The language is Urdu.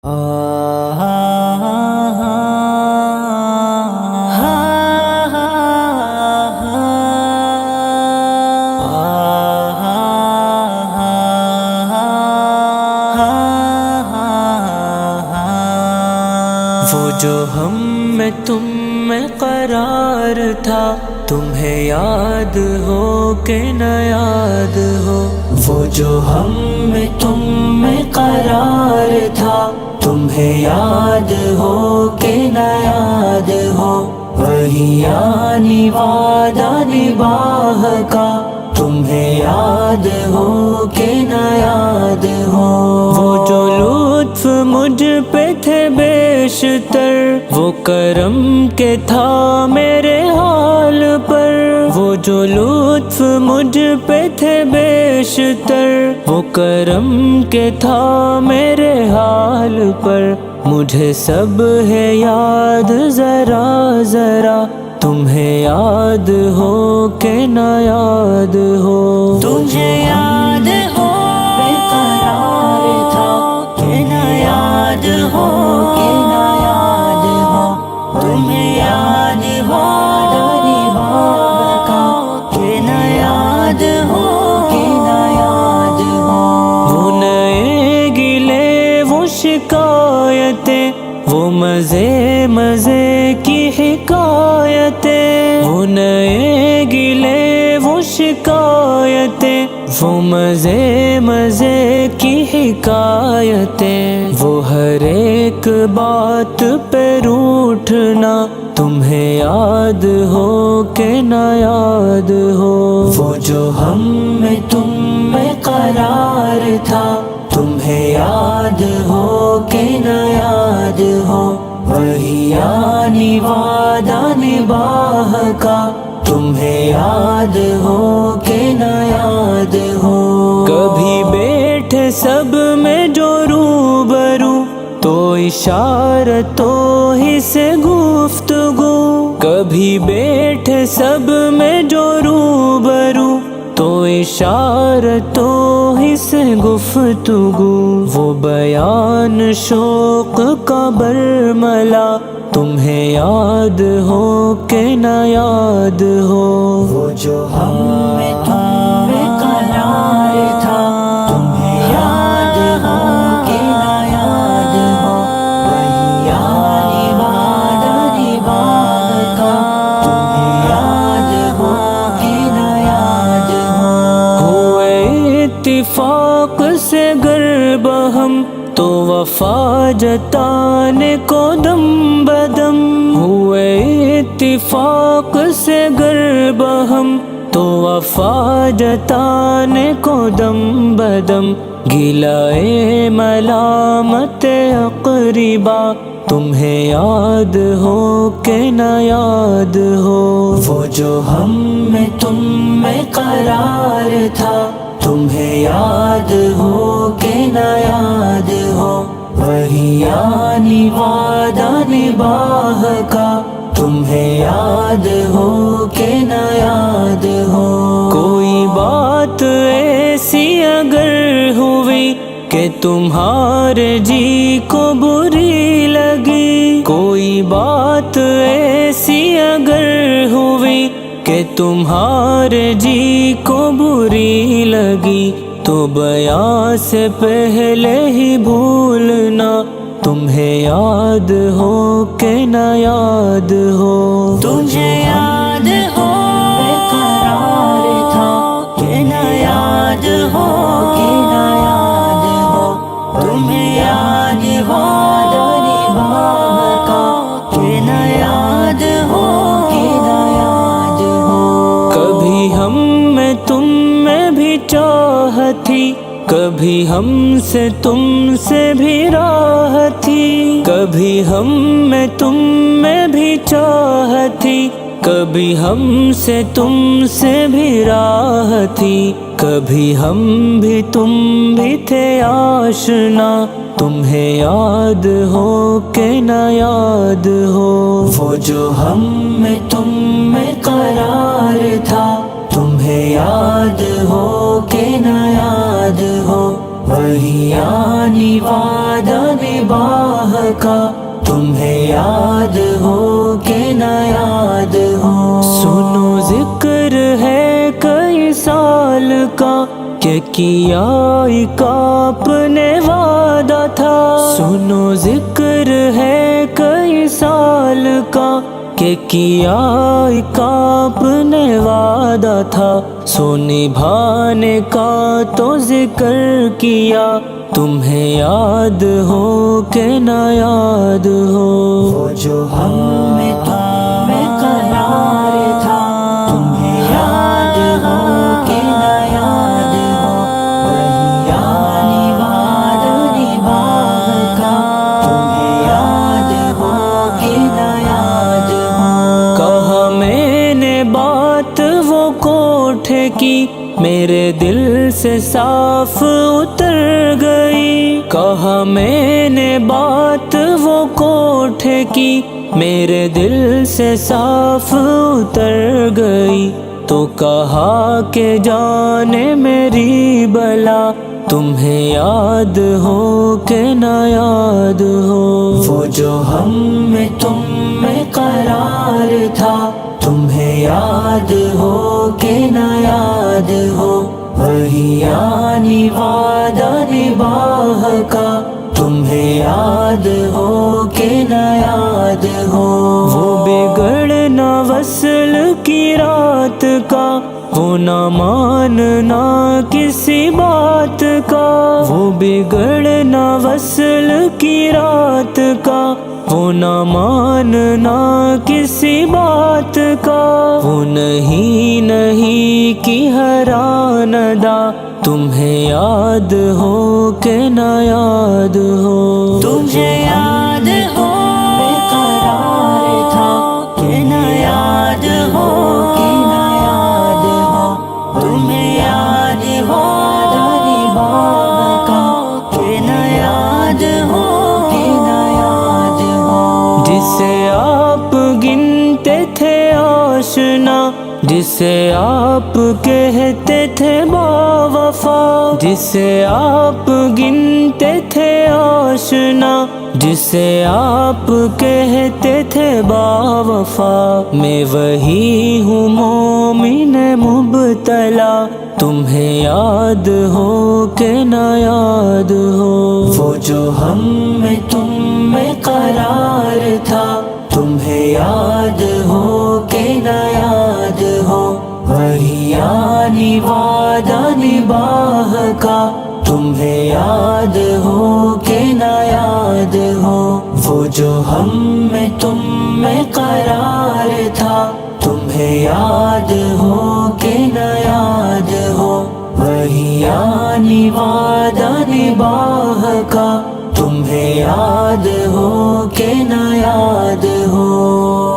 وہ جو ہم میں تم میں قرار تھا، تمہیں یاد ہو کہ نہ یاد ہو؟ وہ جو ہم میں تم میں قرار تھا، تمہیں یاد ہو کہ نہ یاد ہو؟ وہی یعنی وعدہ نباہ کا، تمہیں یاد ہو کہ نہ یاد ہو؟ وہ جو لطف مجھ پہ تھے بیشتر، وہ کرم کے تھا میرے حال پر۔ وہ جو لطف مجھ پہ تھے بیشتر، وہ کرم کے تھا میرے حال پر۔ مجھے سب ہے یاد ذرا ذرا، تمہیں یاد ہو کہ نہ یاد ہو؟ تجھے یاد ہو بے قرار تھا کہ نہ یاد ہو کہ نہ یاد ہو؟ تمہیں یاد ہو داری باغ کا کہ نہ یاد ہو کہ نہ یاد ہو؟ وہ نئے گلے وہ شکایتیں، وہ مزے مزے کی حکایتیں، وہ نئے گلے وہ شکایتیں، وہ مزے مزے کی حکایتیں، وہ ہر ایک بات پہ روٹھنا، تمہیں یاد ہو کہ نہ یاد ہو؟ وہ جو ہم میں تم میں قرار تھا، تمہیں یاد ہو کہ نہ یاد ہو؟ وہی یعنی وعدہ نباہ کا، تمہیں یاد ہو کہ نہ یاد ہو؟ کبھی بیٹھے سب میں جو روبرو، تو اشارتوں ہی سے گفتگو۔ کبھی بیٹھے سب میں جو روبرو، تو اشارتوں ہی سے گفتگو۔ وہ بیان شوق کا برملا، تمہیں یاد ہو کہ نہ یاد ہو؟ وہ جو ہم میں تم میں قرار تھا، تمہیں یاد ہو کہ نہ یاد ہو؟ وہی یعنی وعدہ نباہ کا، تمہیں یاد ہو کہ نہ یاد ہو؟ ہوئے اتفاق سے گر بہم، تو وفا جتانے کو دم بدم۔ ہوئے اتفاق سے گر بہم، تو وفا جتانے کو دم بدم۔ گلائے ملامت اقربا، تمہیں یاد ہو کہ نہ یاد ہو؟ وہ جو ہم میں تم میں قرار تھا، تمہیں یاد ہو کہ نہ یاد ہو؟ وہی یعنی وعدہ نباہ کا، تمہیں یاد ہو کہ نہ یاد ہو؟ کوئی بات ایسی اگر ہوئی کہ تمہارے جی کو بری لگی، کوئی بات ایسی اگر ہوئی کہ تمہارے جی کو بری لگی، تو بیان سے پہلے ہی بھولنا، تمہیں یاد ہو کہ نہ یاد ہو؟ تجھے یاد ہو بے قرار تھا کہ نہ یاد ہو کہ نہ یاد ہو؟ تمہیں یاد ہو داری باغ کا کہ نہ یاد ہو کہ نہ یاد ہو؟ کبھی ہم میں تم میں بھی چاہت تھی، کبھی ہم سے تم سے بھی راہ تھی۔ کبھی ہم میں تم میں بھی چاہت تھی، کبھی ہم سے تم سے بھی راہ تھی۔ کبھی ہم بھی تم بھی تھے آشنا، تمہیں یاد ہو کہ نہ یاد ہو؟ وہ جو ہم میں تم میں قرار تھا، تمہیں یاد ہو کہ نہ یاد ہو؟ وہی یعنی وعدہ وعدہ نباہ کا، تمہیں یاد ہو کہ نہ یاد ہو۔ سنو ذکر ہے کئی سال کا کہ کیا ایک آپ نے وعدہ تھا۔ سنو ذکر ہے کئی سال کا کہ کیا ایک آپ نے وعدہ تھا، سو نبھانے کا تو ذکر کیا، تمہیں یاد ہو کہ نہ یاد ہو۔ وہ جو ہم میں تم میں قرار تھا، تمہیں یاد ہو کہ نہ یاد ہو، وہی یعنی وعدہ نباہ کا، تمہیں یاد ہو کہ نہ یاد ہو۔ کہا میں نے بات وہ کوٹھے کی، میرے دل سے صاف اتر گئی۔ کہا میں نے بات وہ کوٹھے کی، میرے دل سے صاف اتر گئی۔ تو کہا کہ جانے میری بلا، تمہیں یاد ہو کہ نہ یاد ہو۔ وہ جو ہم میں تم میں قرار تھا، تمہیں یاد ہو کہ نہ یاد ہو، وہی یعنی وعدہ نباہ کا، تمہیں یاد ہو کہ نہ یاد ہو۔ وہ بگڑنا وصل کی رات کا، وہ نہ ماننا کسی بات کا، وہ بگڑنا وصل کی رات کا، وہ نہ ماننا کسی بات کا، وہ نہیں کی حیران ادا، تمہیں یاد ہو کہ نہ یاد ہو۔ تمہیں یاد ہو بے قرار تھا کہ نہ یاد ہو کہ نہ یاد ہو، تمہیں یاد ہو نباہ کا، کہ نہ یاد ہو کہ نہ یاد ہو۔ جسے آپ گنتے تھے آشنا، جسے آپ کہتے تھے باوفا، جسے آپ گنتے تھے آشنا، جسے آپ کہتے تھے باوفا، میں وہی ہوں مومن مبتلا، تمہیں یاد ہو کہ نہ یاد ہو۔ وہ جو ہم میں تم میں قرار تھا، تمہیں یاد ہو کہ نہ یاد ہو، وہی یعنی وعدہ نباہ کا، تمہیں یاد ہو کہ نہ یاد ہو۔ وہ جو ہم میں تم میں قرار تھا، تمہیں یاد ہو کہ نہ یاد ہو، وہی یعنی وعدہ نباہ کا، تمہیں یاد ہو کہ نہ یاد ہو۔